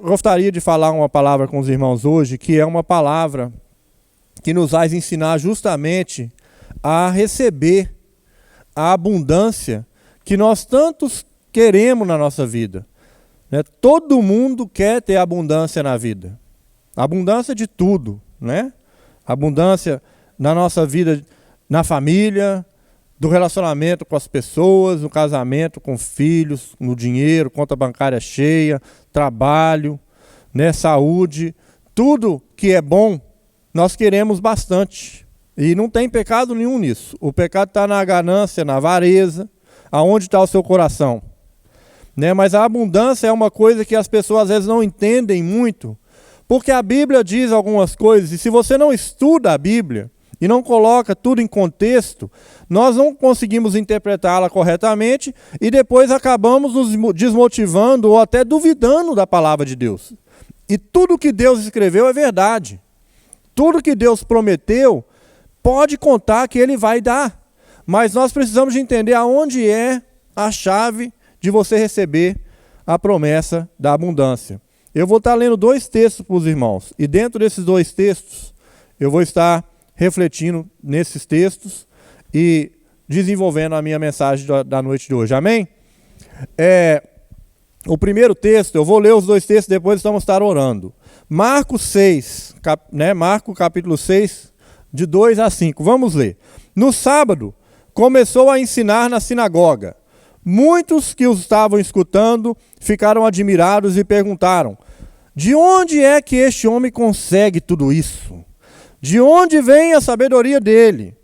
Gostaria de falar uma palavra com os irmãos hoje, que é uma palavra que nos vai ensinar justamente a receber a abundância que nós tantos queremos na nossa vida. Né? Todo mundo quer ter abundância na vida. Abundância de tudo, né? Abundância na nossa vida, na família, do relacionamento com as pessoas, no casamento com filhos, no dinheiro, conta bancária cheia, trabalho, né, saúde, tudo que é bom, nós queremos bastante. E não tem pecado nenhum nisso. O pecado está na ganância, na avareza, aonde está o seu coração. Né? Mas a abundância é uma coisa que as pessoas às vezes não entendem muito, porque a Bíblia diz algumas coisas, e se você não estuda a Bíblia, e não coloca tudo em contexto, nós não conseguimos interpretá-la corretamente e depois acabamos nos desmotivando ou até duvidando da palavra de Deus. E tudo que Deus escreveu é verdade. Tudo que Deus prometeu, pode contar que Ele vai dar. Mas nós precisamos de entender aonde é a chave de você receber a promessa da abundância. Eu vou estar lendo 2 textos para os irmãos. E dentro desses 2 textos, eu vou estar refletindo nesses textos e desenvolvendo a minha mensagem da noite de hoje. Amém? O primeiro texto, eu vou ler os 2 textos, depois vamos estar orando. Marcos 6, Marcos capítulo 6, de 2 a 5. Vamos ler. No sábado, começou a ensinar na sinagoga. Muitos que o estavam escutando ficaram admirados e perguntaram: de onde é que este homem consegue tudo isso? De onde vem a sabedoria dele?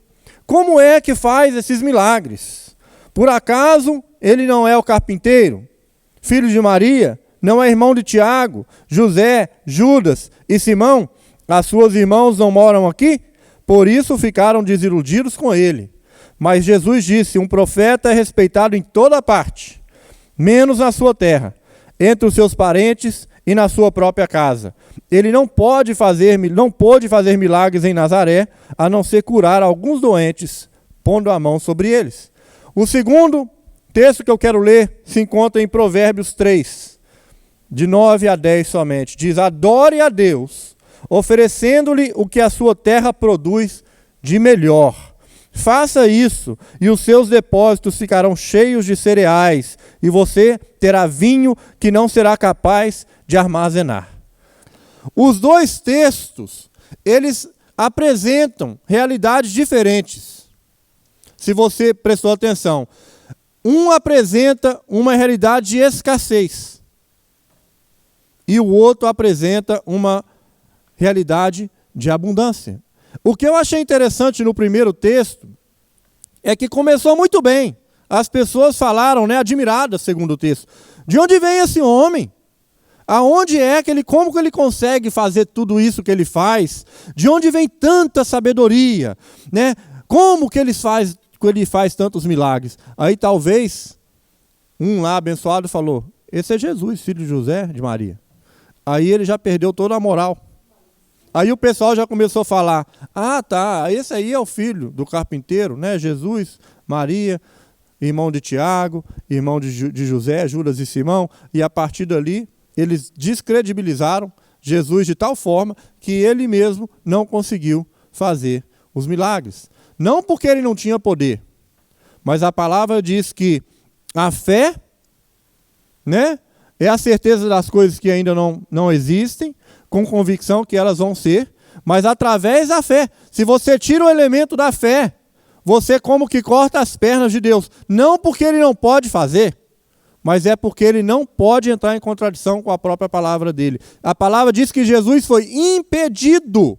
Como é que faz esses milagres? Por acaso ele não é o carpinteiro, filho de Maria? Não é irmão de Tiago, José, Judas e Simão? As suas irmãos não moram aqui? Por isso ficaram desiludidos com ele. Mas Jesus disse: um profeta é respeitado em toda parte, menos na sua terra, entre os seus parentes e na sua própria casa. Ele não pôde fazer milagres em Nazaré, a não ser curar alguns doentes, pondo a mão sobre eles. O segundo texto que eu quero ler se encontra em Provérbios 3, de 9 a 10 somente. Diz: adore a Deus, oferecendo-lhe o que a sua terra produz de melhor. Faça isso, e os seus depósitos ficarão cheios de cereais, e você terá vinho que não será capaz de armazenar. Os 2 textos, eles apresentam realidades diferentes. Se você prestou atenção, um apresenta uma realidade de escassez, e o outro apresenta uma realidade de abundância. O que eu achei interessante no primeiro texto é que começou muito bem. As pessoas falaram, admiradas, segundo o texto: de onde vem esse homem? Aonde é que como que ele consegue fazer tudo isso que ele faz? De onde vem tanta sabedoria? Né? Como que ele faz tantos milagres? Aí talvez um lá abençoado falou: esse é Jesus, filho de José, de Maria. Aí ele já perdeu toda a moral. Aí o pessoal já começou a falar: ah, tá, esse aí é o filho do carpinteiro, né? Jesus, Maria, irmão de Tiago, irmão de José, Judas e Simão. E a partir dali, eles descredibilizaram Jesus de tal forma que ele mesmo não conseguiu fazer os milagres. Não porque ele não tinha poder, mas a palavra diz que a fé, é a certeza das coisas que ainda não existem, com convicção que elas vão ser, mas através da fé. Se você tira o elemento da fé, você como que corta as pernas de Deus. Não porque ele não pode fazer, mas é porque ele não pode entrar em contradição com a própria palavra dele. A palavra diz que Jesus foi impedido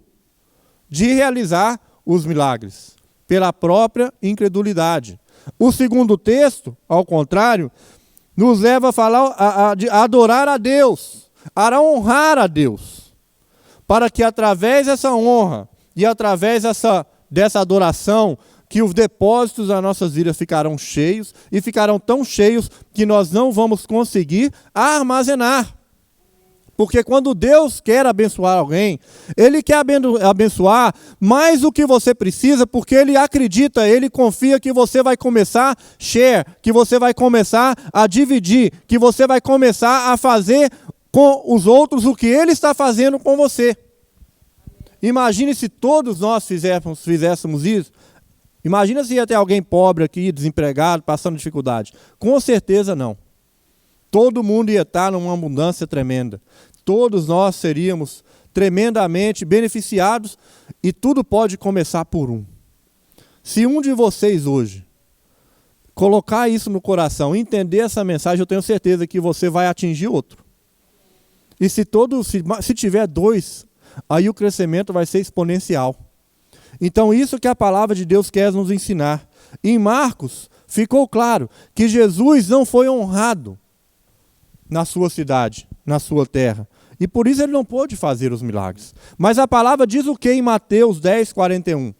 de realizar os milagres pela própria incredulidade. O segundo texto, ao contrário, nos leva a falar, a adorar a Deus, a honrar a Deus, para que através dessa honra e através dessa adoração, que os depósitos das nossas vidas ficarão cheios, e ficarão tão cheios que nós não vamos conseguir armazenar. Porque quando Deus quer abençoar alguém, Ele quer abençoar mais do que você precisa, porque Ele acredita, Ele confia que você vai começar share, que você vai começar a dividir, que você vai começar a fazer com os outros o que Ele está fazendo com você. Imagine se todos nós fizéssemos isso. Imagina se ia ter alguém pobre aqui, desempregado, passando dificuldade. Com certeza não. Todo mundo ia estar numa abundância tremenda. Todos nós seríamos tremendamente beneficiados e tudo pode começar por um. Se um de vocês hoje colocar isso no coração, entender essa mensagem, eu tenho certeza que você vai atingir outro. E se tiver 2, aí o crescimento vai ser exponencial. Então isso que a palavra de Deus quer nos ensinar. Em Marcos ficou claro que Jesus não foi honrado na sua cidade, na sua terra. E por isso ele não pôde fazer os milagres. Mas a palavra diz o que em Mateus 10, 41?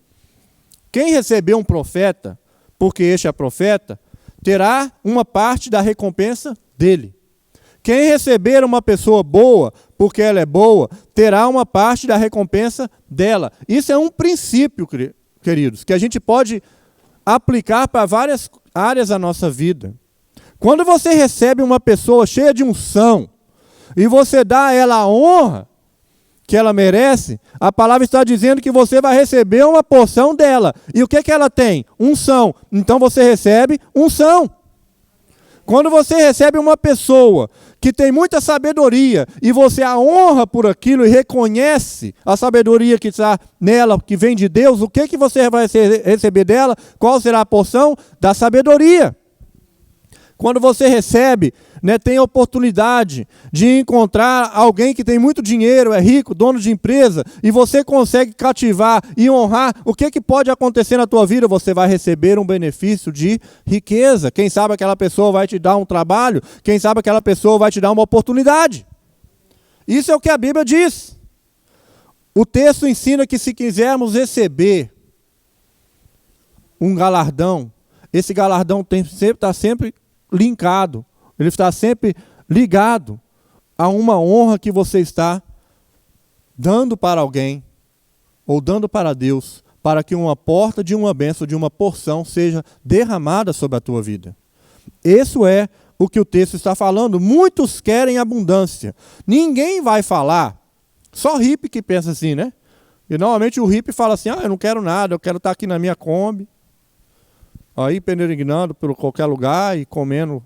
Quem recebeu um profeta, porque este é profeta, terá uma parte da recompensa dele. Quem receber uma pessoa boa, porque ela é boa, terá uma parte da recompensa dela. Isso é um princípio, queridos, que a gente pode aplicar para várias áreas da nossa vida. Quando você recebe uma pessoa cheia de unção, e você dá a ela a honra que ela merece, a palavra está dizendo que você vai receber uma porção dela. E o que ela tem? Unção. Então você recebe unção. Quando você recebe uma pessoa que tem muita sabedoria e você a honra por aquilo e reconhece a sabedoria que está nela, que vem de Deus, o que você vai receber dela? Qual será a porção? Da sabedoria. Quando você recebe, tem a oportunidade de encontrar alguém que tem muito dinheiro, é rico, dono de empresa, e você consegue cativar e honrar, o que pode acontecer na tua vida? Você vai receber um benefício de riqueza. Quem sabe aquela pessoa vai te dar um trabalho, quem sabe aquela pessoa vai te dar uma oportunidade. Isso é o que a Bíblia diz. O texto ensina que se quisermos receber um galardão, esse galardão está sempre linkado, ele está sempre ligado a uma honra que você está dando para alguém, ou dando para Deus, para que uma porta de uma bênção, de uma porção, seja derramada sobre a tua vida. Isso é o que o texto está falando. Muitos querem abundância. Ninguém vai falar, só hippie que pensa assim, né? E normalmente o hippie fala assim, eu não quero nada, eu quero estar aqui na minha Kombi, aí peregrinando por qualquer lugar e comendo,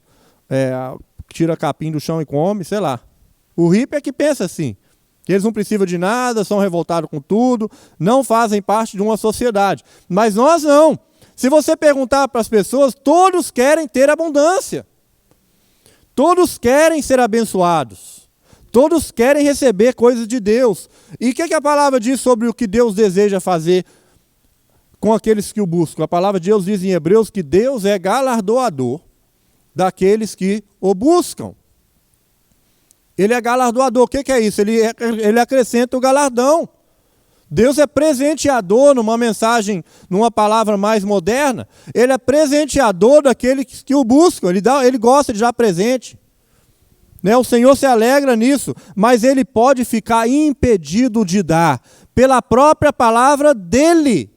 tira capim do chão e come, sei lá. O hippie é que pensa assim, que eles não precisam de nada, são revoltados com tudo, não fazem parte de uma sociedade. Mas nós não. Se você perguntar para as pessoas, todos querem ter abundância. Todos querem ser abençoados. Todos querem receber coisas de Deus. E o que a palavra diz sobre o que Deus deseja fazer com aqueles que o buscam? A palavra de Deus diz em Hebreus que Deus é galardoador daqueles que o buscam. Ele é galardoador. O que é isso? Ele acrescenta o galardão. Deus é presenteador, numa mensagem, numa palavra mais moderna. Ele é presenteador daqueles que o buscam. Ele gosta de dar presente. O Senhor se alegra nisso, mas ele pode ficar impedido de dar pela própria palavra dele.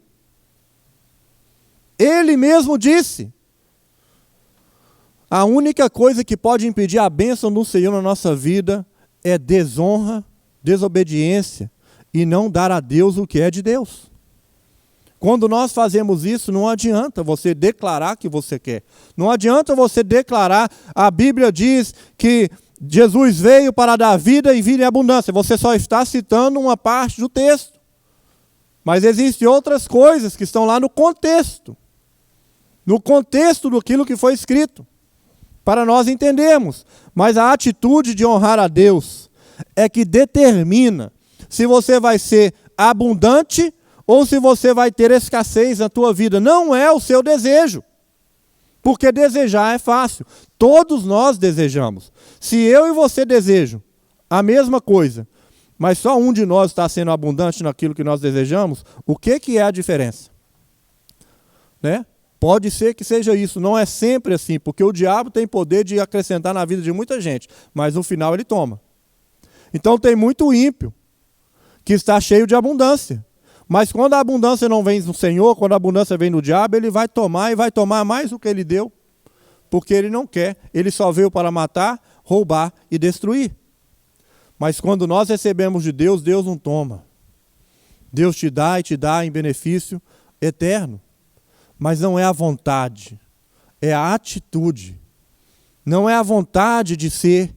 Ele mesmo disse. A única coisa que pode impedir a bênção do Senhor na nossa vida é desonra, desobediência e não dar a Deus o que é de Deus. Quando nós fazemos isso, não adianta você declarar que você quer. Não adianta você declarar, a Bíblia diz que Jesus veio para dar vida e vida em abundância. Você só está citando uma parte do texto. Mas existem outras coisas que estão lá no contexto. No contexto daquilo que foi escrito. Para nós entendermos. Mas a atitude de honrar a Deus é que determina se você vai ser abundante ou se você vai ter escassez na tua vida. Não é o seu desejo. Porque desejar é fácil. Todos nós desejamos. Se eu e você desejam a mesma coisa, mas só um de nós está sendo abundante naquilo que nós desejamos, o que é a diferença? Pode ser que seja isso, não é sempre assim, porque o diabo tem poder de acrescentar na vida de muita gente, mas no final ele toma. Então tem muito ímpio que está cheio de abundância. Mas quando a abundância não vem do Senhor, quando a abundância vem do diabo, ele vai tomar e vai tomar mais do que ele deu, porque ele não quer, ele só veio para matar, roubar e destruir. Mas quando nós recebemos de Deus, Deus não toma. Deus te dá e te dá em benefício eterno. Mas não é a vontade, é a atitude. Não é a vontade de ser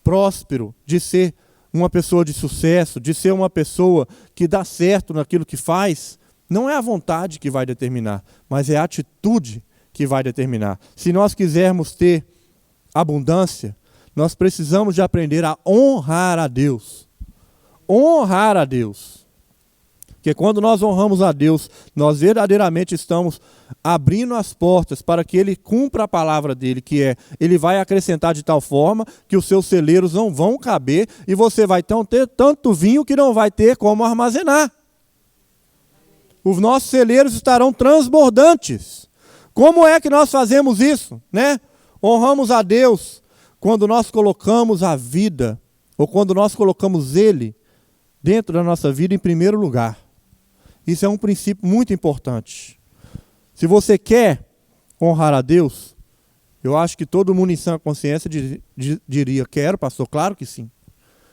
próspero, de ser uma pessoa de sucesso, de ser uma pessoa que dá certo naquilo que faz. Não é a vontade que vai determinar, mas é a atitude que vai determinar. Se nós quisermos ter abundância, nós precisamos de aprender a honrar a Deus. Honrar a Deus. Porque quando nós honramos a Deus, nós verdadeiramente estamos abrindo as portas para que Ele cumpra a palavra dEle, que é, Ele vai acrescentar de tal forma que os seus celeiros não vão caber e você vai ter tanto vinho que não vai ter como armazenar. Os nossos celeiros estarão transbordantes. Como é que nós fazemos isso, né? Honramos a Deus quando nós colocamos a vida, ou quando nós colocamos Ele dentro da nossa vida em primeiro lugar. Isso é um princípio muito importante. Se você quer honrar a Deus, eu acho que todo mundo em sã consciência diria, quero, pastor? Claro que sim.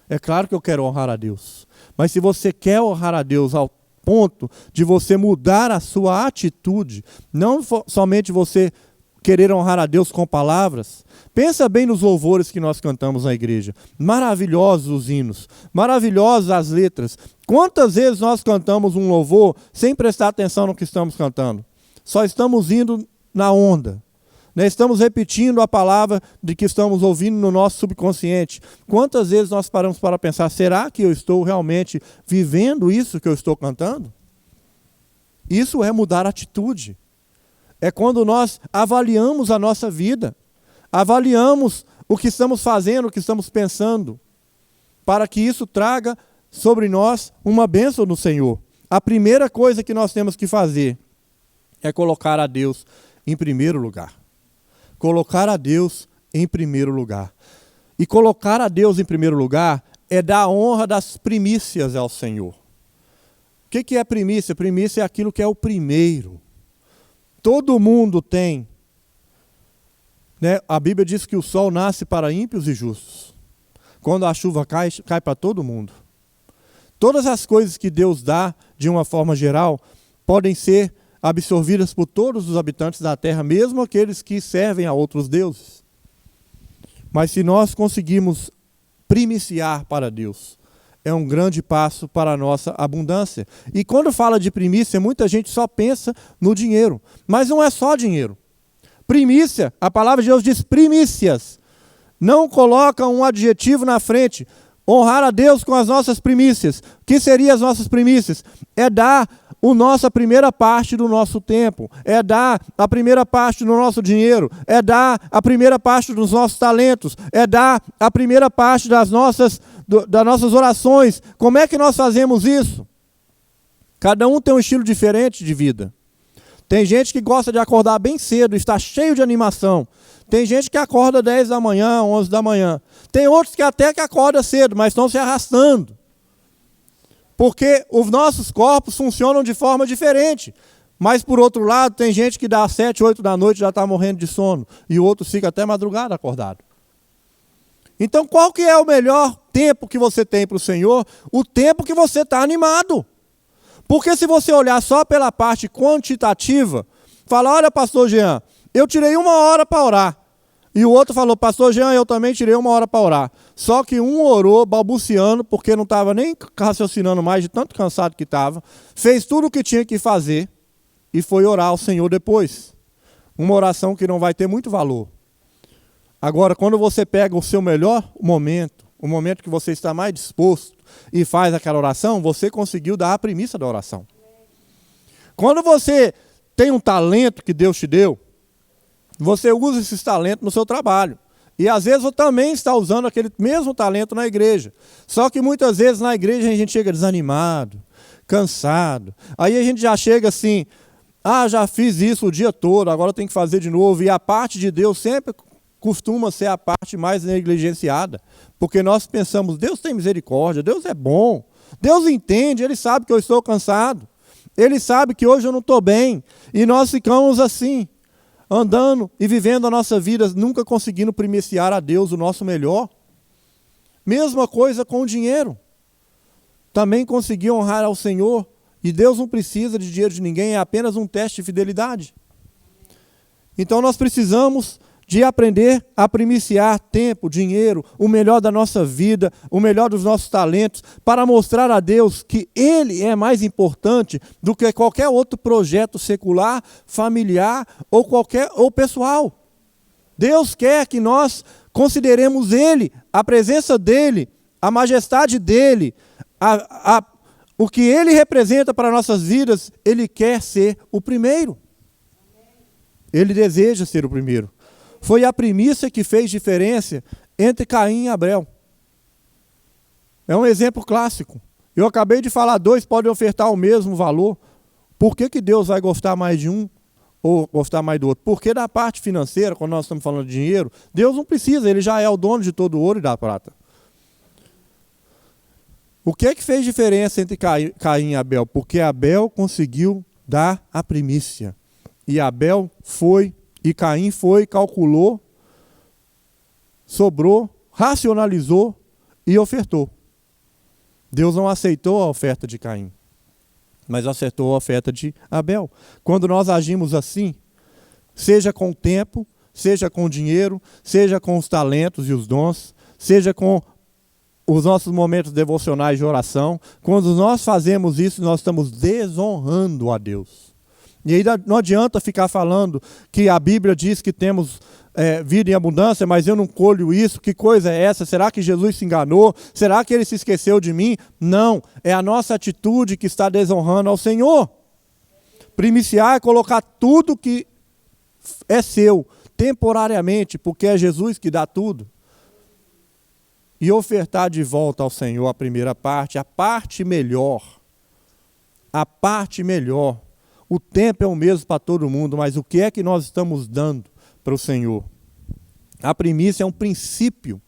É claro que eu quero honrar a Deus. Mas se você quer honrar a Deus ao ponto de você mudar a sua atitude, não somente você querer honrar a Deus com palavras, pensa bem nos louvores que nós cantamos na igreja. Maravilhosos os hinos, maravilhosas as letras. Quantas vezes nós cantamos um louvor sem prestar atenção no que estamos cantando? Só estamos indo na onda. Né? Estamos repetindo a palavra de que estamos ouvindo no nosso subconsciente. Quantas vezes nós paramos para pensar, será que eu estou realmente vivendo isso que eu estou cantando? Isso é mudar a atitude. É quando nós avaliamos a nossa vida, avaliamos o que estamos fazendo, o que estamos pensando, para que isso traga sobre nós uma bênção do Senhor. A primeira coisa que nós temos que fazer é colocar a Deus em primeiro lugar. Colocar a Deus em primeiro lugar. E colocar a Deus em primeiro lugar é dar honra das primícias ao Senhor. O que é primícia? Primícia é aquilo que é o primeiro. Todo mundo tem. Né? A Bíblia diz que o sol nasce para ímpios e justos. Quando a chuva cai para todo mundo. Todas as coisas que Deus dá, de uma forma geral, podem ser absorvidas por todos os habitantes da terra, mesmo aqueles que servem a outros deuses. Mas se nós conseguirmos primiciar para Deus, é um grande passo para a nossa abundância. E quando fala de primícia, muita gente só pensa no dinheiro. Mas não é só dinheiro. Primícia, a palavra de Deus diz primícias. Não coloca um adjetivo na frente. Honrar a Deus com as nossas primícias. O que seriam as nossas primícias? É dar a primeira parte do nosso tempo. É dar a primeira parte do nosso dinheiro. É dar a primeira parte dos nossos talentos. É dar a primeira parte das nossas orações. Como é que nós fazemos isso? Cada um tem um estilo diferente de vida. Tem gente que gosta de acordar bem cedo, está cheio de animação. Tem gente que acorda 10 da manhã, 11 da manhã. Tem outros que até que acordam cedo, mas estão se arrastando. Porque os nossos corpos funcionam de forma diferente. Mas, por outro lado, tem gente que dá 7, 8 da noite e já está morrendo de sono. E o outro fica até madrugada acordado. Então, qual que é o melhor tempo que você tem para o Senhor? O tempo que você está animado. Porque se você olhar só pela parte quantitativa, fala, olha, pastor Jean, eu tirei 1 hora para orar. E o outro falou, pastor Jean, eu também tirei 1 hora para orar. Só que um orou balbuciando, porque não estava nem raciocinando mais, de tanto cansado que estava. Fez tudo o que tinha que fazer e foi orar ao Senhor depois. Uma oração que não vai ter muito valor. Agora, quando você pega o seu melhor momento, o momento que você está mais disposto e faz aquela oração, você conseguiu dar a premissa da oração. Quando você tem um talento que Deus te deu, você usa esses talentos no seu trabalho. E às vezes você também está usando aquele mesmo talento na igreja. Só que muitas vezes na igreja a gente chega desanimado, cansado. Aí a gente já chega assim, já fiz isso o dia todo, agora eu tenho que fazer de novo. E a parte de Deus sempre costuma ser a parte mais negligenciada. Porque nós pensamos, Deus tem misericórdia, Deus é bom, Deus entende, Ele sabe que eu estou cansado. Ele sabe que hoje eu não estou bem. E nós ficamos assim, andando e vivendo a nossa vida, nunca conseguindo primiciar a Deus o nosso melhor. Mesma coisa com o dinheiro. Também consegui honrar ao Senhor. E Deus não precisa de dinheiro de ninguém, é apenas um teste de fidelidade. Então nós precisamos de aprender a primiciar tempo, dinheiro, o melhor da nossa vida, o melhor dos nossos talentos, para mostrar a Deus que Ele é mais importante do que qualquer outro projeto secular, familiar ou pessoal. Deus quer que nós consideremos Ele, a presença dEle, a majestade dEle, o que Ele representa para nossas vidas. Ele quer ser o primeiro. Ele deseja ser o primeiro. Foi a primícia que fez diferença entre Caim e Abel. É um exemplo clássico. Eu acabei de falar, dois podem ofertar o mesmo valor. Por que Deus vai gostar mais de um ou gostar mais do outro? Porque da parte financeira, quando nós estamos falando de dinheiro, Deus não precisa, Ele já é o dono de todo o ouro e da prata. O que fez diferença entre Caim e Abel? Porque Abel conseguiu dar a primícia. E Abel foi, e Caim foi, calculou, sobrou, racionalizou e ofertou. Deus não aceitou a oferta de Caim, mas aceitou a oferta de Abel. Quando nós agimos assim, seja com o tempo, seja com o dinheiro, seja com os talentos e os dons, seja com os nossos momentos devocionais de oração, quando nós fazemos isso, nós estamos desonrando a Deus. E aí não adianta ficar falando que a Bíblia diz que temos vida em abundância, mas eu não colho isso. Que coisa é essa? Será que Jesus se enganou? Será que Ele se esqueceu de mim? Não, é a nossa atitude que está desonrando ao Senhor. Primiciar é colocar tudo que é seu, temporariamente, porque é Jesus que dá tudo. E ofertar de volta ao Senhor a primeira parte, a parte melhor. A parte melhor. O tempo é o mesmo para todo mundo, mas o que é que nós estamos dando para o Senhor? A primícia é um princípio.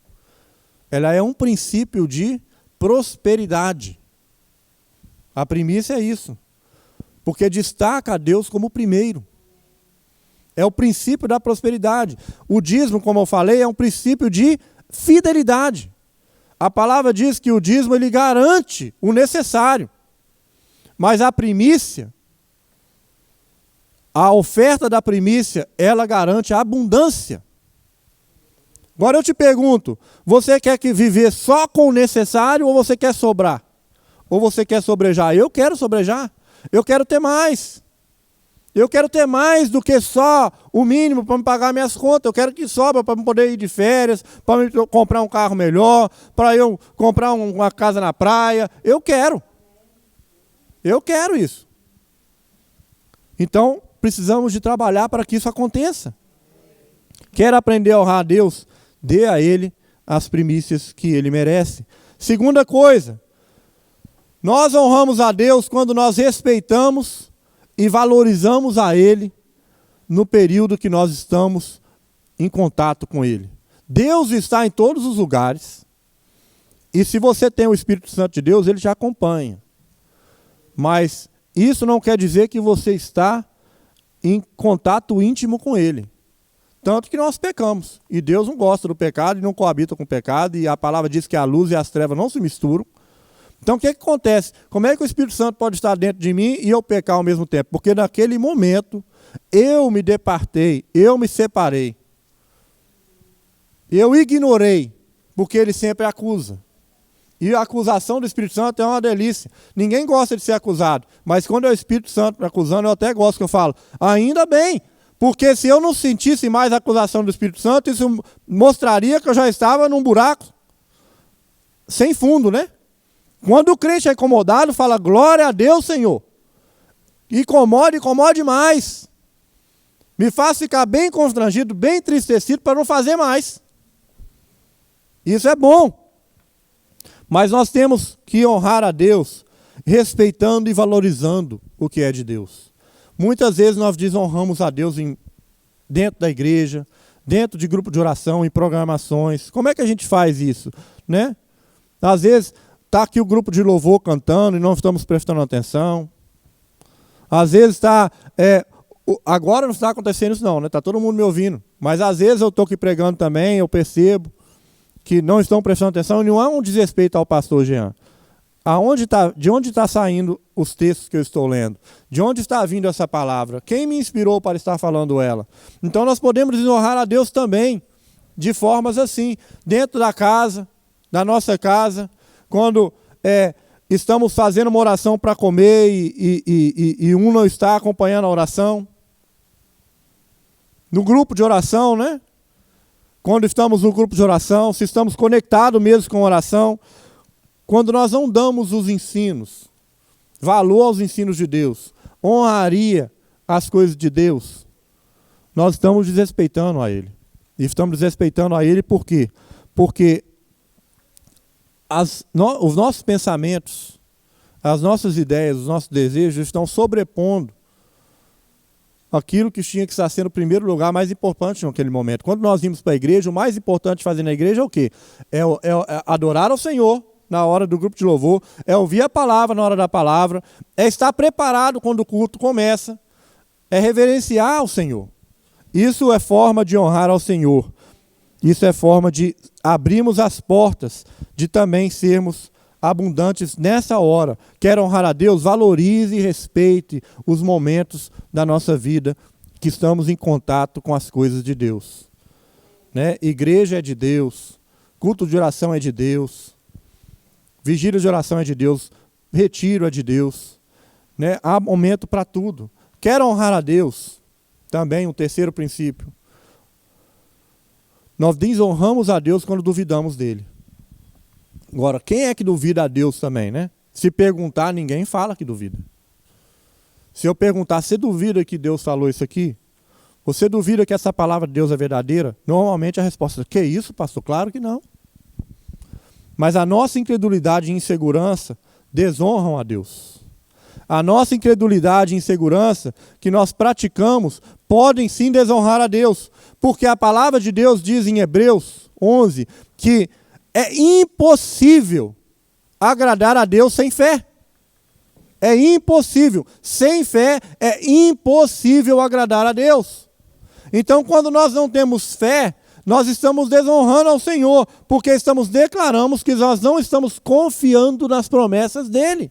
Ela é um princípio de prosperidade. A primícia é isso. Porque destaca a Deus como o primeiro. É o princípio da prosperidade. O dízimo, como eu falei, é um princípio de fidelidade. A palavra diz que o dízimo ele garante o necessário. Mas a primícia, a oferta da primícia, ela garante a abundância. Agora eu te pergunto, você quer viver só com o necessário ou você quer sobrar? Ou você quer sobrejar? Eu quero sobrejar. Eu quero ter mais. Eu quero ter mais do que só o mínimo para me pagar minhas contas. Eu quero que sobra para eu poder ir de férias, para eu comprar um carro melhor, para eu comprar uma casa na praia. Eu quero. Eu quero isso. Então, precisamos de trabalhar para que isso aconteça. Quer aprender a honrar a Deus? Dê a Ele as primícias que Ele merece. Segunda coisa, nós honramos a Deus quando nós respeitamos e valorizamos a Ele no período que nós estamos em contato com Ele. Deus está em todos os lugares, e se você tem o Espírito Santo de Deus, Ele te acompanha. Mas isso não quer dizer que você está em contato íntimo com Ele. Tanto que nós pecamos, e Deus não gosta do pecado e não coabita com o pecado, e a palavra diz que a luz e as trevas não se misturam. Então o que acontece? Como é que o Espírito Santo pode estar dentro de mim e eu pecar ao mesmo tempo? Porque naquele momento eu me departei, eu me separei. Eu ignorei, porque ele sempre acusa. E a acusação do Espírito Santo é uma delícia. Ninguém gosta de ser acusado, mas quando é o Espírito Santo me acusando, eu até gosto que eu falo, ainda bem, porque se eu não sentisse mais a acusação do Espírito Santo, isso mostraria que eu já estava num buraco sem fundo, né? Quando o crente é incomodado, fala, glória a Deus, Senhor. Incomode mais. Me faz ficar bem constrangido, bem entristecido para não fazer mais. Isso é bom. Mas nós temos que honrar a Deus, respeitando e valorizando o que é de Deus. Muitas vezes nós desonramos a Deus dentro da igreja, dentro de grupo de oração, em programações. Como é que a gente faz isso? Né? Às vezes está aqui o grupo de louvor cantando e não estamos prestando atenção. Às vezes está... agora não está acontecendo isso não, né? Está todo mundo me ouvindo. Mas às vezes eu estou aqui pregando também, eu percebo. que não estão prestando atenção, não há um desrespeito ao pastor Jean. De onde está saindo os textos que eu estou lendo? De onde está vindo essa palavra? Quem me inspirou para estar falando ela? Então nós podemos desonrar a Deus também, de formas assim, dentro da casa, da nossa casa, quando estamos fazendo uma oração para comer e um não está acompanhando a oração. No grupo de oração, né? Quando estamos no grupo de oração, se estamos conectados mesmo com a oração, quando nós não damos os ensinos, valor aos ensinos de Deus, honraria as coisas de Deus, nós estamos desrespeitando a Ele. E estamos desrespeitando a Ele por quê? Porque os nossos pensamentos, as nossas ideias, os nossos desejos estão sobrepondo aquilo que tinha que estar sendo o primeiro lugar mais importante naquele momento. Quando nós vimos para a igreja, o mais importante fazer na igreja é o quê? É adorar ao Senhor na hora do grupo de louvor, é ouvir a palavra na hora da palavra, é estar preparado quando o culto começa, é reverenciar ao Senhor. Isso é forma de honrar ao Senhor. Isso é forma de abrirmos as portas, de também sermos abundantes nessa hora. Quer honrar a Deus? Valorize e respeite os momentos da nossa vida que estamos em contato com as coisas de Deus. Né? Igreja é de Deus, culto de oração é de Deus, vigília de oração é de Deus, retiro é de Deus. Né? Há momento para tudo. Quer honrar a Deus? Também um terceiro princípio. Nós desonramos a Deus quando duvidamos dele. Agora, quem é que duvida a Deus também, né? Se perguntar, ninguém fala que duvida. Se eu perguntar, você duvida que Deus falou isso aqui? Você duvida que essa palavra de Deus é verdadeira? Normalmente a resposta é, que isso, pastor? Claro que não. Mas a nossa incredulidade e insegurança desonram a Deus. A nossa incredulidade e insegurança que nós praticamos podem sim desonrar a Deus. Porque a palavra de Deus diz em Hebreus 11 que é impossível agradar a Deus sem fé. É impossível. Sem fé é impossível agradar a Deus. Então, quando nós não temos fé, nós estamos desonrando ao Senhor, porque declaramos que nós não estamos confiando nas promessas dEle.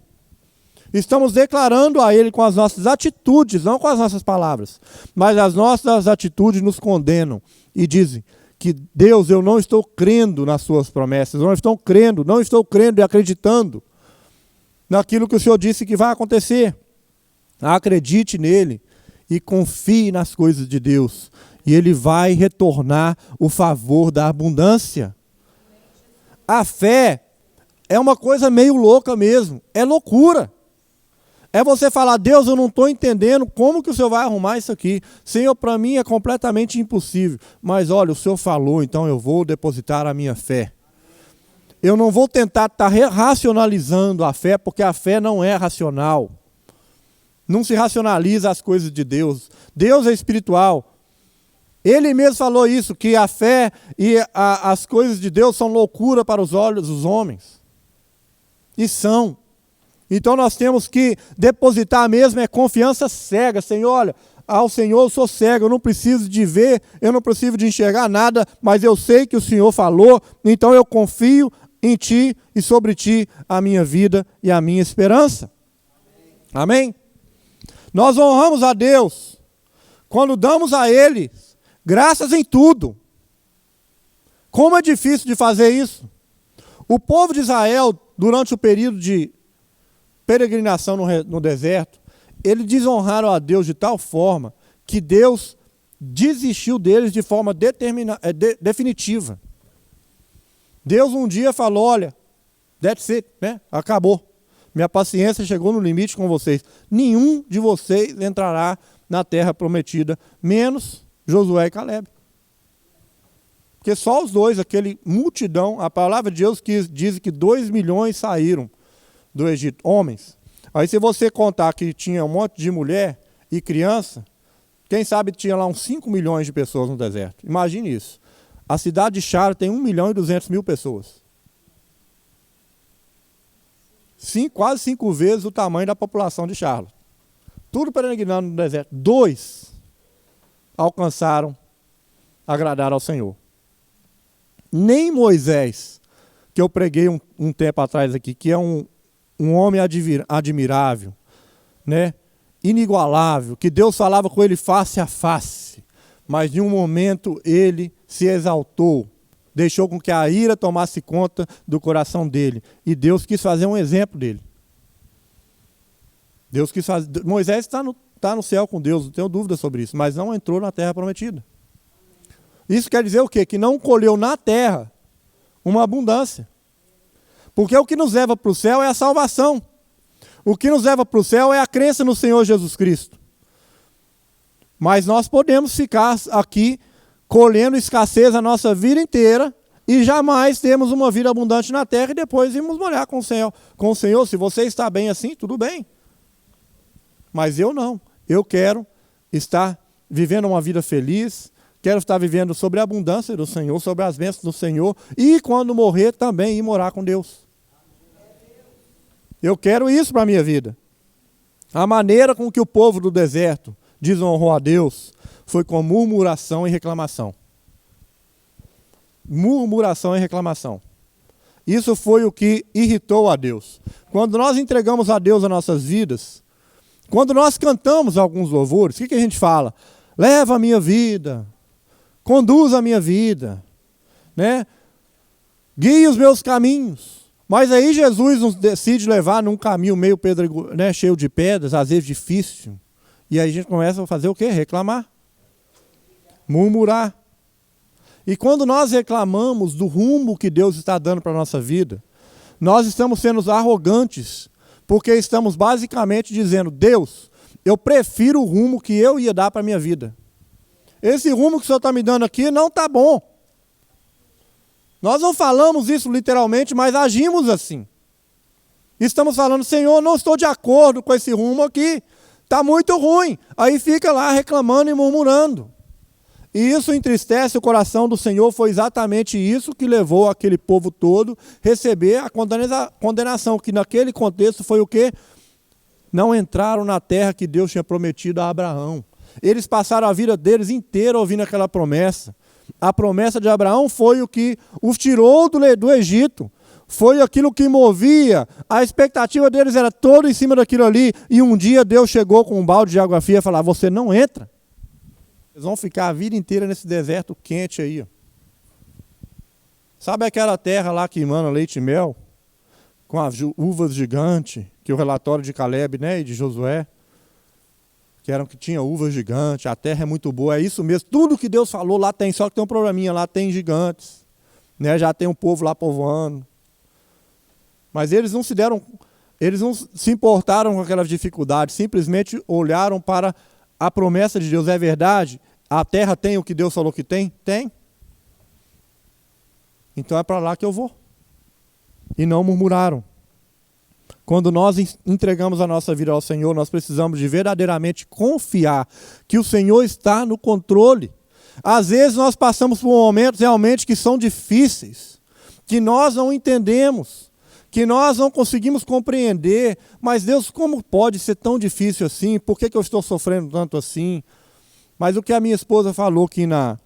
Estamos declarando a Ele com as nossas atitudes, não com as nossas palavras. Mas as nossas atitudes nos condenam e dizem que Deus, eu não estou crendo nas suas promessas, não estou crendo e acreditando naquilo que o Senhor disse que vai acontecer. Acredite nele e confie nas coisas de Deus. E Ele vai retornar o favor da abundância. A fé é uma coisa meio louca mesmo, é loucura. É você falar, Deus, eu não estou entendendo como que o Senhor vai arrumar isso aqui. Senhor, para mim é completamente impossível. Mas olha, o Senhor falou, então eu vou depositar a minha fé. Eu não vou tentar estar racionalizando a fé, porque a fé não é racional. Não se racionaliza as coisas de Deus. Deus é espiritual. Ele mesmo falou isso, que a fé e as coisas de Deus são loucura para os olhos dos homens. E são. Então nós temos que depositar mesmo confiança cega. Senhor, olha, ao Senhor eu sou cego, eu não preciso de ver, eu não preciso de enxergar nada, mas eu sei que o Senhor falou, então eu confio em Ti e sobre Ti a minha vida e a minha esperança. Amém? Nós honramos a Deus quando damos a Ele graças em tudo. Como é difícil de fazer isso. O povo de Israel, durante o período de peregrinação no deserto, eles desonraram a Deus de tal forma que Deus desistiu deles de forma definitiva. Deus um dia falou, olha, that's it, né? Acabou. Minha paciência chegou no limite com vocês. Nenhum de vocês entrará na terra prometida, menos Josué e Caleb. Porque só os dois, aquele multidão, a palavra de Deus diz que 2 milhões saíram do Egito, homens. Aí se você contar que tinha um monte de mulher e criança, quem sabe tinha lá uns 5 milhões de pessoas no deserto. Imagine isso. A cidade de Charlotte tem 1.200.000 pessoas. Quase 5 vezes o tamanho da população de Charlotte. Tudo peregrinando no deserto. 2 alcançaram agradar ao Senhor. Nem Moisés, que eu preguei um tempo atrás aqui, que é um homem admirável, né? Inigualável, que Deus falava com ele face a face, mas em um momento ele se exaltou, deixou com que a ira tomasse conta do coração dele, e Deus quis fazer um exemplo dele. Moisés está no céu com Deus, não tenho dúvida sobre isso, mas não entrou na terra prometida. Isso quer dizer o quê? Que não colheu na terra uma abundância. Porque o que nos leva para o céu é a salvação. O que nos leva para o céu é a crença no Senhor Jesus Cristo. Mas nós podemos ficar aqui colhendo escassez a nossa vida inteira e jamais termos uma vida abundante na terra e depois irmos morar com o Senhor. Se você está bem assim, tudo bem. Mas eu não. Eu quero estar vivendo uma vida feliz, quero estar vivendo sobre a abundância do Senhor, sobre as bênçãos do Senhor, e quando morrer também ir morar com Deus. Eu quero isso para a minha vida. A maneira com que o povo do deserto desonrou a Deus foi com murmuração e reclamação. Murmuração e reclamação. Isso foi o que irritou a Deus. Quando nós entregamos a Deus as nossas vidas, quando nós cantamos alguns louvores, o que a gente fala? Leva a minha vida, conduz a minha vida, né? Guie os meus caminhos. Mas aí Jesus nos decide levar num caminho meio pedrego, né, cheio de pedras, às vezes difícil. E aí a gente começa a fazer o quê? Reclamar. Murmurar. E quando nós reclamamos do rumo que Deus está dando para a nossa vida, nós estamos sendo arrogantes, porque estamos basicamente dizendo, Deus, eu prefiro o rumo que eu ia dar para a minha vida. Esse rumo que o Senhor está me dando aqui não está bom. Nós não falamos isso literalmente, mas agimos assim. Estamos falando, Senhor, não estou de acordo com esse rumo aqui. Está muito ruim. Aí fica lá reclamando e murmurando. E isso entristece o coração do Senhor. Foi exatamente isso que levou aquele povo todo a receber a condenação, que naquele contexto foi o quê? Não entraram na terra que Deus tinha prometido a Abraão. Eles passaram a vida deles inteira ouvindo aquela promessa. A promessa de Abraão foi o que os tirou do Egito. Foi aquilo que movia. A expectativa deles era toda em cima daquilo ali. E um dia Deus chegou com um balde de água fria e falou, você não entra. Eles vão ficar a vida inteira nesse deserto quente aí. Ó. Sabe aquela terra lá que emana leite e mel? Com as uvas gigantes, que o relatório de Caleb, né, e de Josué, que tinha uvas gigantes, a terra é muito boa, é isso mesmo, tudo que Deus falou lá tem, só que tem um probleminha, lá tem gigantes, né, já tem um povo lá povoando. Mas eles não se importaram com aquelas dificuldades, simplesmente olharam para a promessa de Deus. É verdade? A terra tem o que Deus falou que tem? Tem. Então é para lá que eu vou. E não murmuraram. Quando nós entregamos a nossa vida ao Senhor, nós precisamos de verdadeiramente confiar que o Senhor está no controle. Às vezes nós passamos por momentos realmente que são difíceis, que nós não entendemos, que nós não conseguimos compreender. Mas Deus, como pode ser tão difícil assim? Por que eu estou sofrendo tanto assim? Mas o que a minha esposa falou aqui na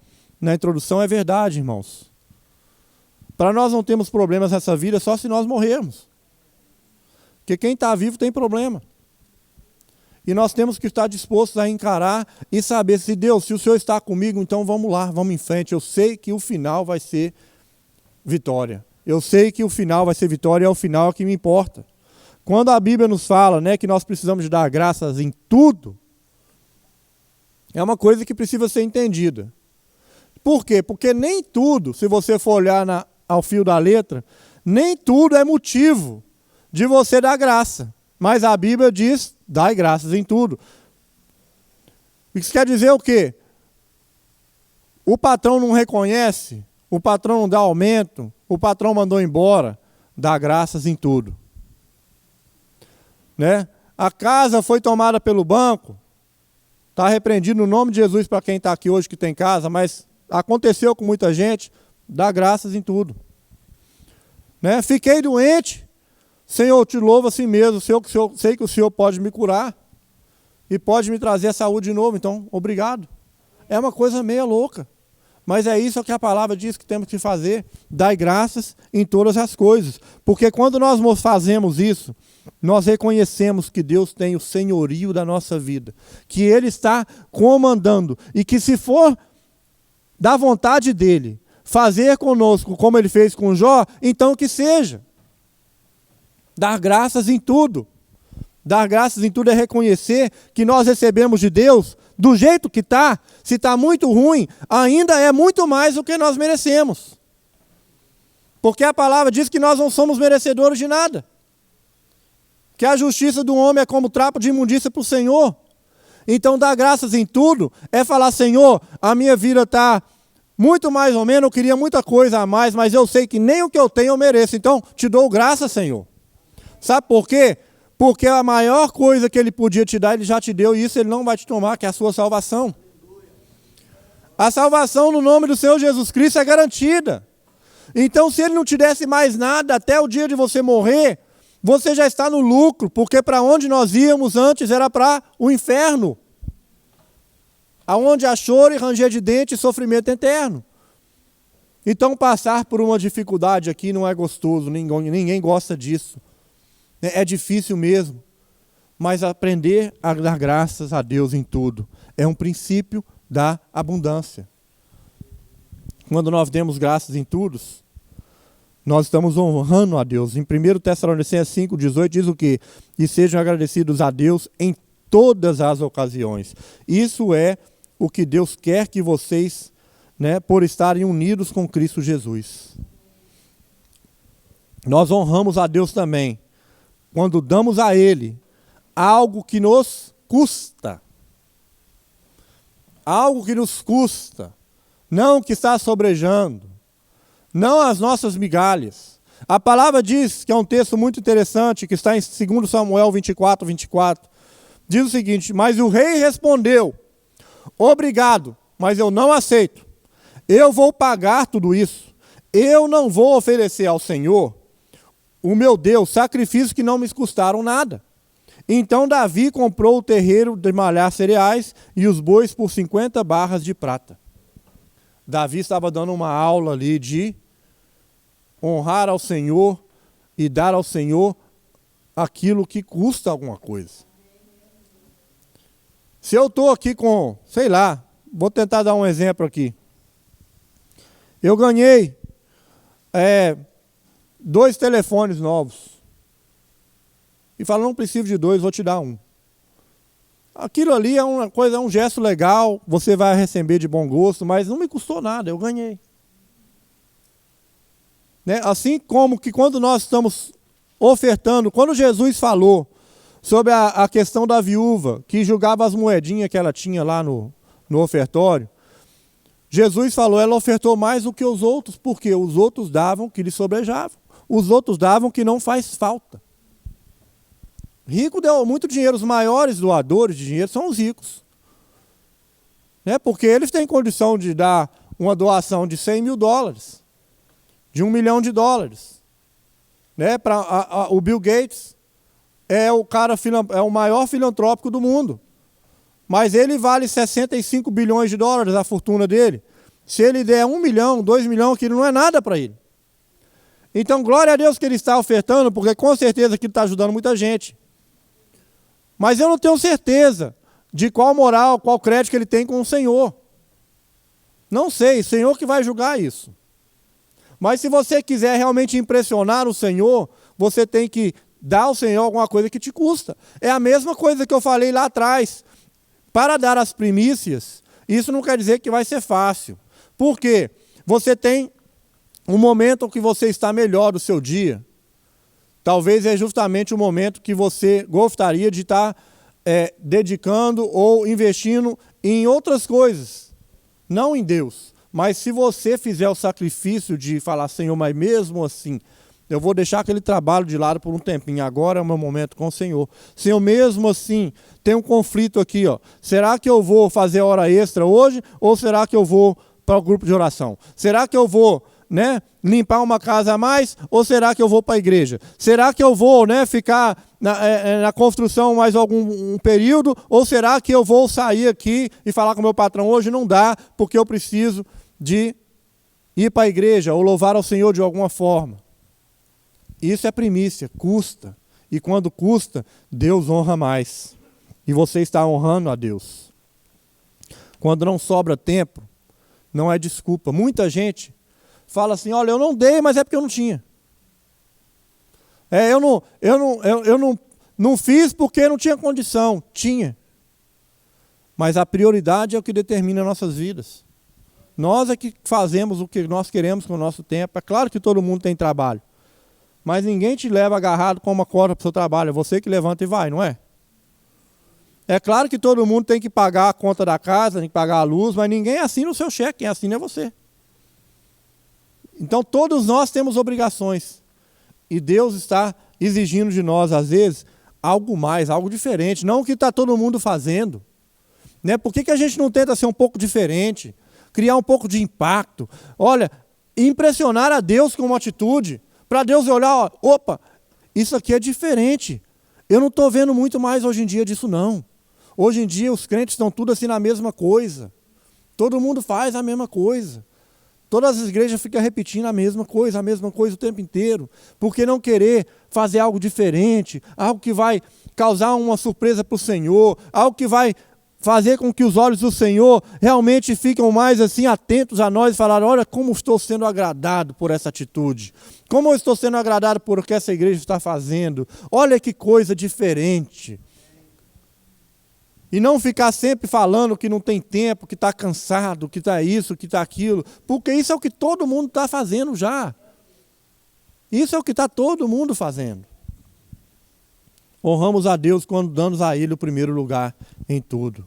introdução é verdade, irmãos. Para nós não termos problemas nessa vida só se nós morrermos. Porque quem está vivo tem problema. E nós temos que estar dispostos a encarar e saber, se Deus, se o Senhor está comigo, então vamos lá, vamos em frente. Eu sei que o final vai ser vitória. Eu sei que o final vai ser vitória e é o final que me importa. Quando a Bíblia nos fala, né, que nós precisamos de dar graças em tudo, é uma coisa que precisa ser entendida. Por quê? Porque nem tudo, se você for olhar ao fio da letra, nem tudo é motivo de você dar graça. Mas a Bíblia diz, dai graças em tudo. Isso quer dizer o quê? O patrão não reconhece, o patrão não dá aumento, o patrão mandou embora, dá graças em tudo. Né? A casa foi tomada pelo banco, está repreendido no nome de Jesus para quem está aqui hoje que tem casa, mas aconteceu com muita gente, dá graças em tudo. Né? Fiquei doente, Senhor, eu te louvo assim mesmo, sei que o Senhor pode me curar e pode me trazer a saúde de novo, então, obrigado. É uma coisa meio louca. Mas é isso que a palavra diz que temos que fazer, dar graças em todas as coisas. Porque quando nós fazemos isso, nós reconhecemos que Deus tem o senhorio da nossa vida, que Ele está comandando, e que se for da vontade dEle fazer conosco como Ele fez com Jó, então que seja. Dar graças em tudo. Dar graças em tudo é reconhecer que nós recebemos de Deus do jeito que está. Se está muito ruim, ainda é muito mais do que nós merecemos. Porque a palavra diz que nós não somos merecedores de nada. Que a justiça do homem é como trapo de imundícia para o Senhor. Então dar graças em tudo é falar: Senhor, a minha vida está muito mais ou menos, eu queria muita coisa a mais, mas eu sei que nem o que eu tenho eu mereço. Então te dou graça, Senhor. Sabe por quê? Porque a maior coisa que Ele podia te dar, Ele já te deu, e isso Ele não vai te tomar, que é a sua salvação. A salvação no nome do Senhor Jesus Cristo é garantida. Então, se Ele não te desse mais nada até o dia de você morrer, você já está no lucro, porque para onde nós íamos antes era para o inferno, aonde há choro e ranger de dente e sofrimento eterno. Então, passar por uma dificuldade aqui não é gostoso, ninguém gosta disso. É difícil mesmo, mas aprender a dar graças a Deus em tudo é um princípio da abundância. Quando nós demos graças em tudo, nós estamos honrando a Deus. Em 1 Tessalonicenses 5,18 diz o quê? E sejam agradecidos a Deus em todas as ocasiões. Isso é o que Deus quer que vocês, por estarem unidos com Cristo Jesus. Nós honramos a Deus também quando damos a Ele algo que nos custa. Algo que nos custa. Não que está sobrejando. Não as nossas migalhas. A palavra diz, que é um texto muito interessante, que está em 2 Samuel 24, 24. Diz o seguinte: mas o rei respondeu: obrigado, mas eu não aceito. Eu vou pagar tudo isso. Eu não vou oferecer ao Senhor, o meu Deus, sacrifícios que não me custaram nada. Então Davi comprou o terreiro de malhar cereais e os bois por 50 barras de prata. Davi estava dando uma aula ali de honrar ao Senhor e dar ao Senhor aquilo que custa alguma coisa. Se eu estou aqui com, sei lá, vou tentar dar um exemplo aqui. Eu ganhei 2 telefones novos. E falo: não preciso de 2, vou te dar um. Aquilo ali é uma coisa, é um gesto legal, você vai receber de bom gosto, mas não me custou nada, eu ganhei. Assim como que quando nós estamos ofertando, quando Jesus falou sobre a questão da viúva, que julgava as moedinhas que ela tinha lá no ofertório, Jesus falou: ela ofertou mais do que os outros, porque os outros davam que lhe sobrejavam. Os outros davam que não faz falta. Rico deu muito dinheiro, os maiores doadores de dinheiro são os ricos. Porque eles têm condição de dar uma doação de $100 mil, de $1 milhão. O Bill Gates é o maior filantrópico do mundo. Mas ele vale $65 bilhões, a fortuna dele. Se ele der 1 milhão, 2 milhões, aquilo não é nada para ele. Então, glória a Deus que ele está ofertando, porque com certeza aquilo está ajudando muita gente. Mas eu não tenho certeza de qual moral, qual crédito que ele tem com o Senhor. Não sei, o Senhor que vai julgar isso. Mas se você quiser realmente impressionar o Senhor, você tem que dar ao Senhor alguma coisa que te custa. É a mesma coisa que eu falei lá atrás. Para dar as primícias, isso não quer dizer que vai ser fácil. Por quê? Você tem um momento que você está melhor do seu dia. Talvez é justamente o momento que você gostaria de estar dedicando ou investindo em outras coisas. Não em Deus. Mas se você fizer o sacrifício de falar: Senhor, mas mesmo assim, eu vou deixar aquele trabalho de lado por um tempinho. Agora é o meu momento com o Senhor. Senhor, mesmo assim, tem um conflito aqui. Será que eu vou fazer hora extra hoje? Ou será que eu vou para o grupo de oração? Será que eu vou limpar uma casa a mais, ou será que eu vou para a igreja? Será que eu vou ficar na construção mais algum período, ou será que eu vou sair aqui e falar com o meu patrão: hoje não dá, porque eu preciso de ir para a igreja ou louvar ao Senhor de alguma forma. Isso é primícia, custa. E quando custa, Deus honra mais. E você está honrando a Deus. Quando não sobra tempo, não é desculpa. Muita gente fala assim, olha, eu não dei, mas é porque eu não tinha. Eu não fiz porque não tinha condição. Tinha. Mas a prioridade é o que determina nossas vidas. Nós é que fazemos o que nós queremos com o nosso tempo. É claro que todo mundo tem trabalho. Mas ninguém te leva agarrado com uma corda para o seu trabalho. É você que levanta e vai, não é? É claro que todo mundo tem que pagar a conta da casa, tem que pagar a luz, mas ninguém assina o seu cheque. Quem assina é você. Então todos nós temos obrigações. E Deus está exigindo de nós, às vezes, algo mais, algo diferente. Não o que está todo mundo fazendo. Né? Por que a gente não tenta ser um pouco diferente? Criar um pouco de impacto? Olha, impressionar a Deus com uma atitude. Para Deus olhar, ó, opa, isso aqui é diferente. Eu não estou vendo muito mais hoje em dia disso, não. Hoje em dia os crentes estão tudo assim na mesma coisa. Todo mundo faz a mesma coisa. Todas as igrejas ficam repetindo a mesma coisa o tempo inteiro. Por que não querer fazer algo diferente? Algo que vai causar uma surpresa para o Senhor. Algo que vai fazer com que os olhos do Senhor realmente fiquem mais assim atentos a nós e falar, olha como estou sendo agradado por essa atitude. Como eu estou sendo agradado por o que essa igreja está fazendo. Olha que coisa diferente. E não ficar sempre falando que não tem tempo, que está cansado, que está isso, que está aquilo. Porque isso é o que todo mundo está fazendo já. Isso é o que está todo mundo fazendo. Honramos a Deus quando damos a Ele o primeiro lugar em tudo.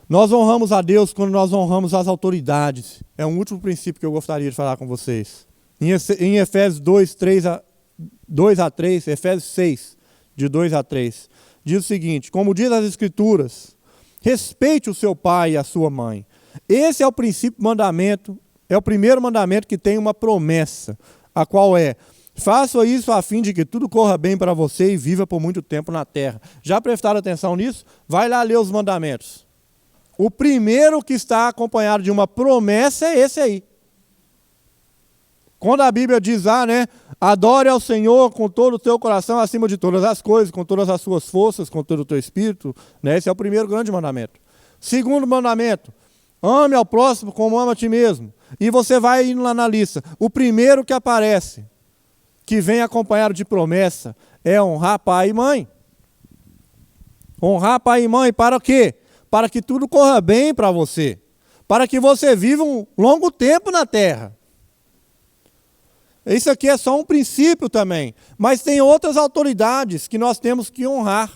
Nós honramos a Deus quando nós honramos as autoridades. É um último princípio que eu gostaria de falar com vocês. Em Efésios 2 a 3, Efésios 6, de 2 a 3, diz o seguinte, como diz as Escrituras, respeite o seu pai e a sua mãe. Esse é o princípio mandamento, é o primeiro mandamento que tem uma promessa, a qual é, faça isso a fim de que tudo corra bem para você e viva por muito tempo na terra. Já prestaram atenção nisso? Vai lá ler os mandamentos. O primeiro que está acompanhado de uma promessa é esse aí. Quando a Bíblia diz lá, né? Adore ao Senhor com todo o teu coração, acima de todas as coisas, com todas as suas forças, com todo o teu espírito. Né? Esse é o primeiro grande mandamento. Segundo mandamento, ame ao próximo como ama a ti mesmo. E você vai indo lá na lista. O primeiro que aparece, que vem acompanhado de promessa, é honrar pai e mãe. Honrar pai e mãe para o quê? Para que tudo corra bem para você. Para que você viva um longo tempo na terra. Isso aqui é só um princípio também. Mas tem outras autoridades que nós temos que honrar.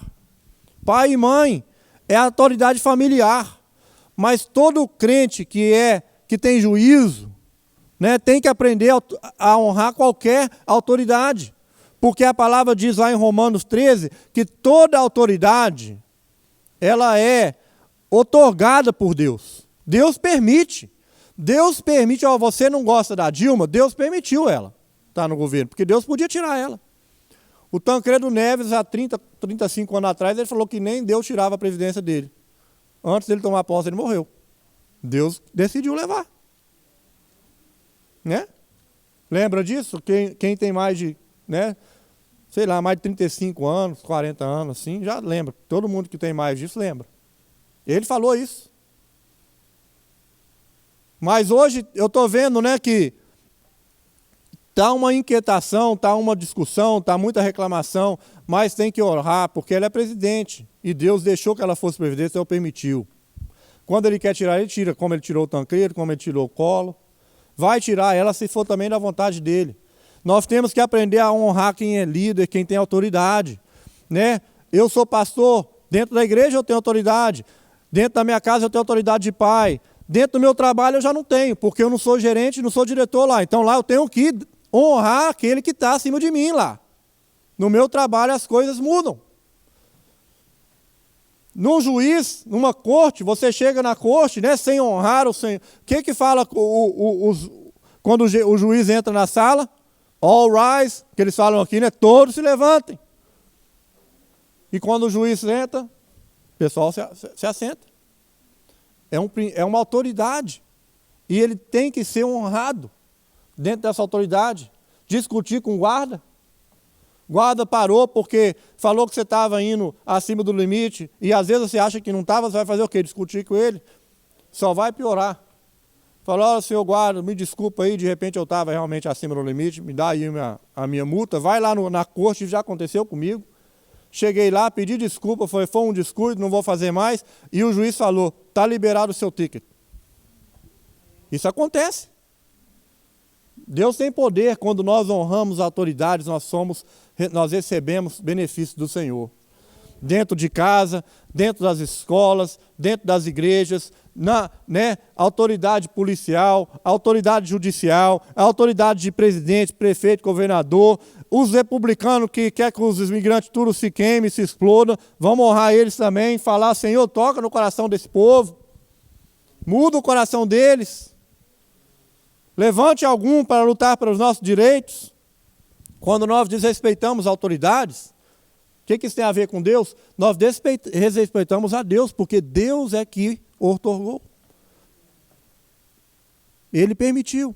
Pai e mãe é a autoridade familiar. Mas todo crente que tem juízo, né, tem que aprender a honrar qualquer autoridade. Porque a palavra diz lá em Romanos 13 que toda autoridade ela é outorgada por Deus. Deus permite. Deus permite, ó, você não gosta da Dilma, Deus permitiu ela estar no governo, porque Deus podia tirar ela. O Tancredo Neves, há 35 anos atrás, ele falou que nem Deus tirava a presidência dele. Antes dele tomar posse, ele morreu. Deus decidiu levar. Né? Lembra disso? Quem tem mais de, né, sei lá, mais de 35 anos, 40 anos, assim, já lembra. Todo mundo que tem mais disso lembra. Ele falou isso. Mas hoje eu estou vendo, né, que está uma inquietação, está uma discussão, está muita reclamação, mas tem que honrar, porque ela é presidente. E Deus deixou que ela fosse presidente, Deus permitiu. Quando ele quer tirar, ele tira, como ele tirou o Tancredo, como ele tirou o Collor. Vai tirar ela se for também da vontade dele. Nós temos que aprender a honrar quem é líder, quem tem autoridade. Né? Eu sou pastor, dentro da igreja eu tenho autoridade. Dentro da minha casa eu tenho autoridade de pai. Dentro do meu trabalho eu já não tenho, porque eu não sou gerente, não sou diretor lá. Então lá eu tenho que honrar aquele que está acima de mim lá. No meu trabalho as coisas mudam. Num juiz, numa corte, você chega na corte, né, sem honrar o Senhor. O que fala quando o juiz entra na sala? All rise, que eles falam aqui, né? Todos se levantem. E quando o juiz entra, o pessoal se assenta. É uma autoridade. E ele tem que ser honrado dentro dessa autoridade. Discutir com o guarda. O guarda parou porque falou que você estava indo acima do limite. E às vezes você acha que não estava, você vai fazer o quê? Discutir com ele. Só vai piorar. Falou, olha, senhor guarda, me desculpa aí, de repente eu estava realmente acima do limite, me dá aí a minha multa. Vai lá na corte, já aconteceu comigo. Cheguei lá, pedi desculpa, foi um descuido, não vou fazer mais. E o juiz falou, está liberado o seu ticket. Isso acontece. Deus tem poder. Quando nós honramos autoridades, nós recebemos benefícios do Senhor. Dentro de casa, dentro das escolas, dentro das igrejas, autoridade policial, autoridade judicial, autoridade de presidente, prefeito, governador, os republicanos que querem que os imigrantes tudo se queimem, se explodam, vamos honrar eles também, falar, Senhor, toca no coração desse povo, muda o coração deles, levante algum para lutar pelos nossos direitos. Quando nós desrespeitamos autoridades, o que isso tem a ver com Deus? Nós desrespeitamos a Deus, porque Deus é que outorgou. Ele permitiu.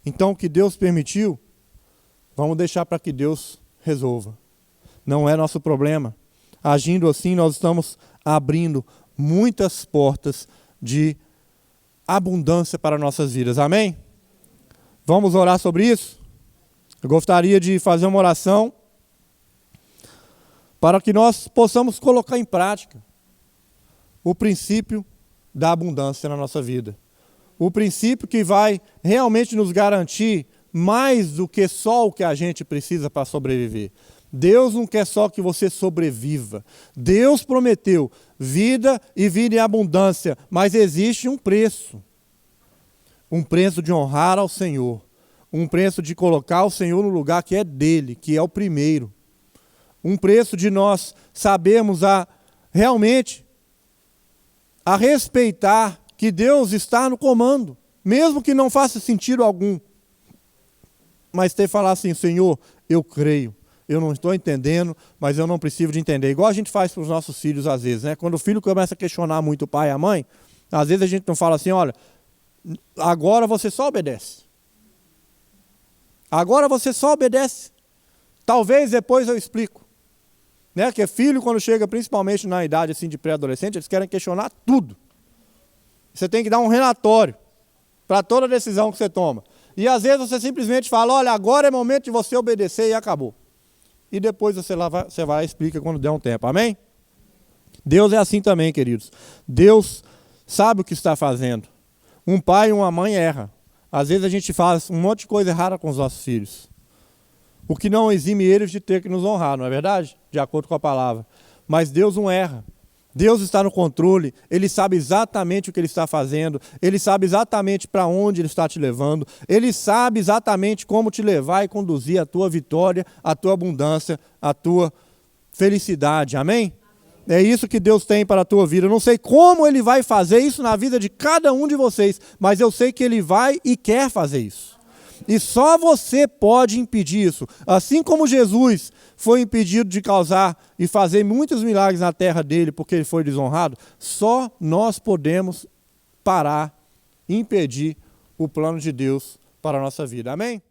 Então, o que Deus permitiu, vamos deixar para que Deus resolva. Não é nosso problema. Agindo assim, nós estamos abrindo muitas portas de abundância para nossas vidas. Amém? Vamos orar sobre isso? Eu gostaria de fazer uma oração para que nós possamos colocar em prática o princípio da abundância na nossa vida. O princípio que vai realmente nos garantir mais do que só o que a gente precisa para sobreviver. Deus não quer só que você sobreviva. Deus prometeu vida e vida em abundância, mas existe um preço. Um preço de honrar ao Senhor. Um preço de colocar o Senhor no lugar que é dele, que é o primeiro. Um preço de nós sabermos realmente a respeitar que Deus está no comando, mesmo que não faça sentido algum. Mas ter que falar assim, Senhor, eu creio, eu não estou entendendo, mas eu não preciso de entender. Igual a gente faz para os nossos filhos às vezes, né? Quando o filho começa a questionar muito o pai e a mãe, às vezes a gente não fala assim, olha, agora você só obedece. Agora você só obedece. Talvez depois eu explico. Né? Porque filho, quando chega principalmente na idade assim, de pré-adolescente, eles querem questionar tudo. Você tem que dar um relatório para toda decisão que você toma. E às vezes você simplesmente fala, olha, agora é momento de você obedecer e acabou. E depois você vai e explica quando der um tempo. Amém? Deus é assim também, queridos. Deus sabe o que está fazendo. Um pai e uma mãe erram. Às vezes a gente faz um monte de coisa errada com os nossos filhos. O que não exime eles de ter que nos honrar, não é verdade? De acordo com a palavra. Mas Deus não erra. Deus está no controle, Ele sabe exatamente o que Ele está fazendo, Ele sabe exatamente para onde Ele está te levando, Ele sabe exatamente como te levar e conduzir a tua vitória, a tua abundância, a tua felicidade. Amém? É isso que Deus tem para a tua vida. Eu não sei como Ele vai fazer isso na vida de cada um de vocês, mas eu sei que Ele vai e quer fazer isso. E só você pode impedir isso. Assim como Jesus foi impedido de causar e fazer muitos milagres na terra dele porque ele foi desonrado, só nós podemos parar e impedir o plano de Deus para a nossa vida. Amém?